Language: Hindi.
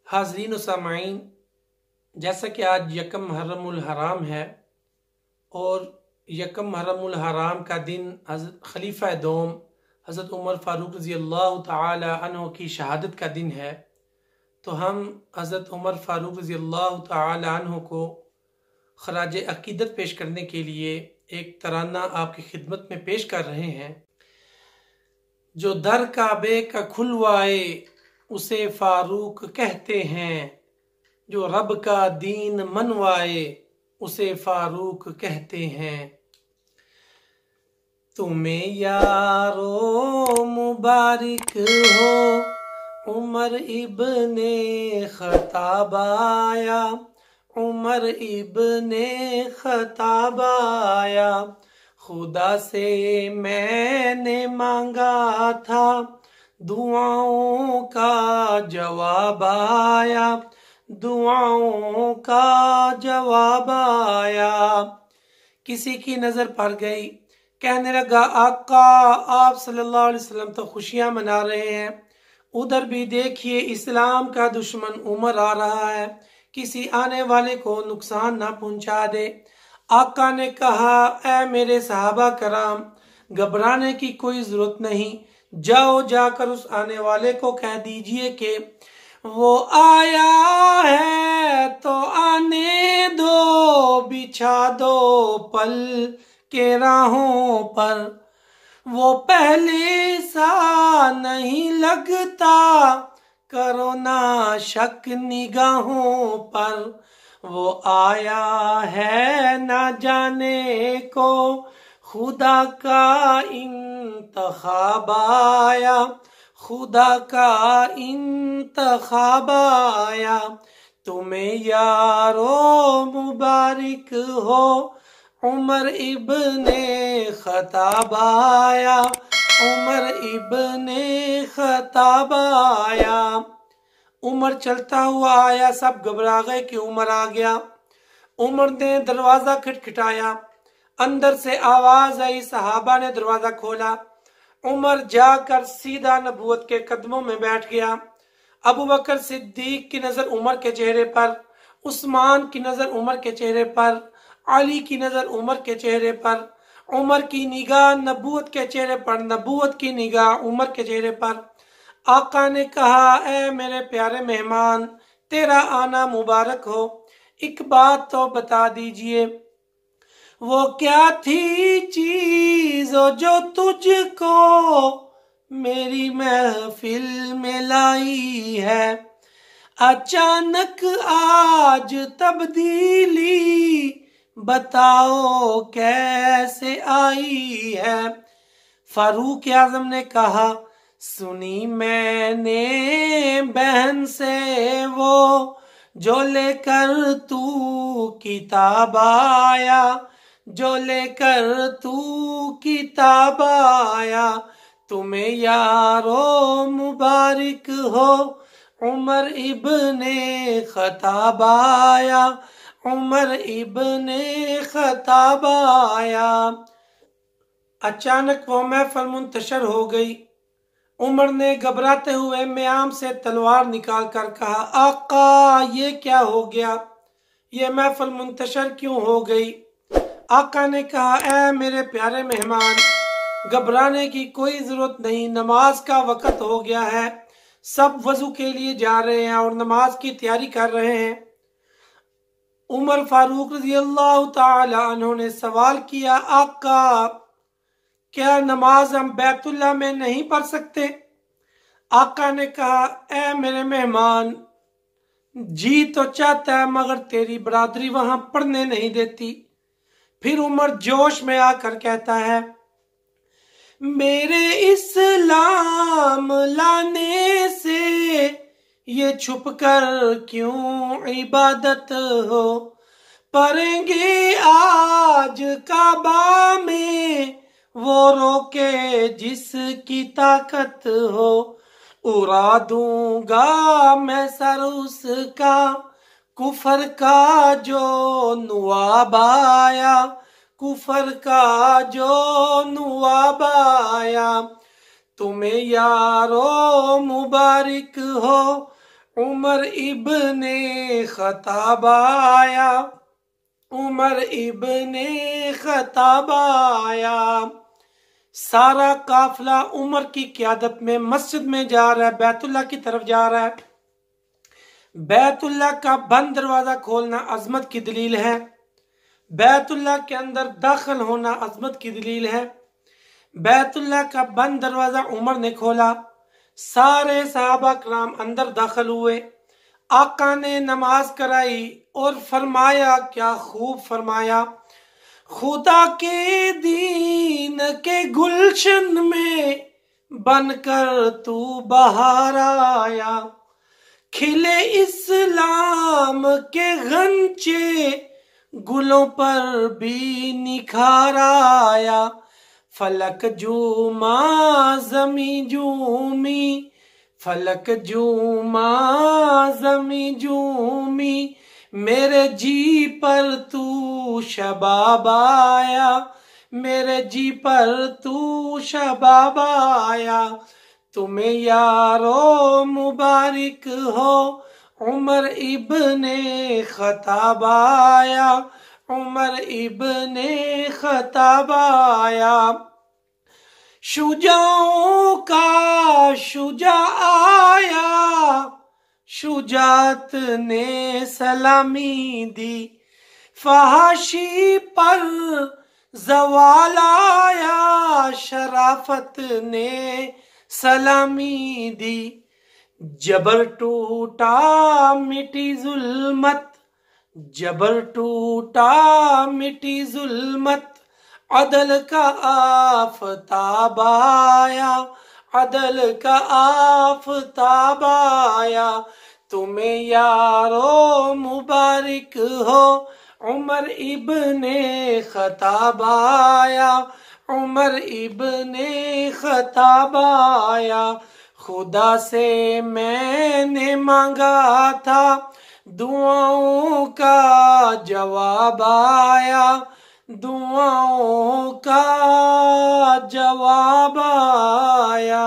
हाज़रीन व सामाईन, जैसा कि आज यकम मुहर्रमुल हराम है और यकम मुहर्रमुल हराम का दिन हज़रत खलीफा दोम हज़रत उमर फ़ारूक रज़ी अल्लाह तआला अन्हु की शहादत का दिन है, तो हम हज़रत उमर फ़ारूक रज़ी अल्लाह तआला अन्हु को खराज अक़ीदत पेश करने के लिए एक तराना आपकी खिदमत में पेश कर रहे हैं। जो दर काबे का खुलवाए उसे फारूक कहते हैं, जो रब का दीन मनवाए उसे फारूक कहते हैं। तुम्हें यारो मुबारक हो उमर इब्ने खत्ताब आया, उमर इब्ने खत्ताब आया। खुदा से मैंने मांगा था दुआओं का जवाब आया, दुआओं का जवाब आया। किसी की नजर पड़ गई, कहने लगा आका आप सल्लल्लाहु अलैहि वसल्लम तो खुशियां मना रहे हैं, उधर भी देखिए इस्लाम का दुश्मन उमर आ रहा है, किसी आने वाले को नुकसान ना पहुंचा दे। आका ने कहा ऐ मेरे सहाबा कराम, घबराने की कोई जरूरत नहीं, जाओ जाकर उस आने वाले को कह दीजिए कि वो आया है तो आने दो, बिछा दो पल के राहों पर। वो पहले सा नहीं लगता, करो ना शक निगाहों पर। वो आया है ना जाने को खुदा का इंतखाब आया, खुदा का इंतखाब आया। तुम्हें यारो मुबारक हो उमर इब्ने खत्ताब आया, उमर इब्ने खत्ताब आया। उमर चलता हुआ आया, सब घबरा गए कि उमर आ गया। उमर ने दरवाजा खटखटाया, अंदर से आवाज आई, सहाबा ने दरवाजा खोला। उमर जाकर सीधा नबूवत के कदमों में बैठ गया। अबू बकर सिद्दीक की नजर उमर के चेहरे पर, उस्मान की नजर उमर के चेहरे पर, अली की नजर उमर के चेहरे पर, उमर की निगाह नबूवत के चेहरे पर, नबूवत की निगाह उमर के चेहरे पर। आका ने कहा ऐ मेरे प्यारे मेहमान, तेरा आना मुबारक हो, एक बात तो बता दीजिए, वो क्या थी चीज जो तुझको मेरी महफिल में लाई है। अचानक आज तब्दीली बताओ कैसे आई है। फारूक आजम ने कहा सुनी मैंने बहन से वो जो लेकर तू किताब आया, जो लेकर तू किताब आया। तुम्हें यारो मुबारक हो उमर इब्ने खत्ताब आया, उमर इब्ने खत्ताब आया। अचानक वो महफिल मुंतशर हो गई। उमर ने घबराते हुए म्याम से तलवार निकाल कर कहा आका ये क्या हो गया, ये महफिल मुंतशर क्यों हो गई। आका ने कहा ऐ मेरे प्यारे मेहमान, घबराने की कोई जरूरत नहीं, नमाज का वक्त हो गया है, सब वजू के लिए जा रहे हैं और नमाज की तैयारी कर रहे हैं। उमर फारूक रज़ी अल्लाह तआला अन्हु ने सवाल किया आका क्या नमाज हम बैतुल्लाह में नहीं पढ़ सकते। आका ने कहा ऐ मेरे मेहमान, जी तो चाहता है मगर तेरी बरादरी वहां पढ़ने नहीं देती। फिर उमर जोश में आकर कहता है मेरे इस्लाम लाने से ये छुप कर क्यों इबादत हो। पढ़ेंगे आज काबा में वो रोके जिसकी ताकत हो। उड़ा दूंगा मैं सर उसका कुफर का जो नुआब आया, कुफर का जो नुआब आया। तुम्हें यारो मुबारक हो उमर इब्ने खत्ताब आया, उमर इब्ने खत्ताब आया। सारा काफिला उमर की क़यादत में मस्जिद में जा रहा है, बैतुल्लाह की तरफ जा रहा है। बैतुल्लाह का बंद दरवाजा खोलना अजमत की दलील है, बैतुल्लाह के अंदर दाखिल होना अजमत की दलील है। बैतुल्लाह का बंद दरवाजा उमर ने खोला, सारे सहाबा कराम अंदर दाखिल हुए। आका ने नमाज कराई और फरमाया, क्या खूब फरमाया, खुदा के दीन के गुलशन में बनकर तू बहार आया, खिले इस्लाम के गंचे गुलों पर भी निखार आया। फलक जूमा जमी जूमी, फलक जूमा जमी जूमी, मेरे जी पर तू शबाब आया, मेरे जी पर तू शबाब आया। तुम्हें यारो मुबारक हो, उमर इब्ने खत्ताब आया, उमर इब्ने खत्ताब आया। शुजाओं का शुजा आया, शुजात ने सलामी दी, फहाशी पर जवाल आया, शराफत ने सलामी दी। जबर टूटा मिटी जुल्मत, जबर टूटा मिटी जुल्मत, अदल का आफताब आया, अदल का आफताब आया। तुम्हें यारो मुबारक हो, उमर इब्ने खत्ताब आया, उमर इब्ने खत्ताब आया। खुदा से मैंने मांगा था, दुआओं का जवाब आया, दुआओं का जवाब आया।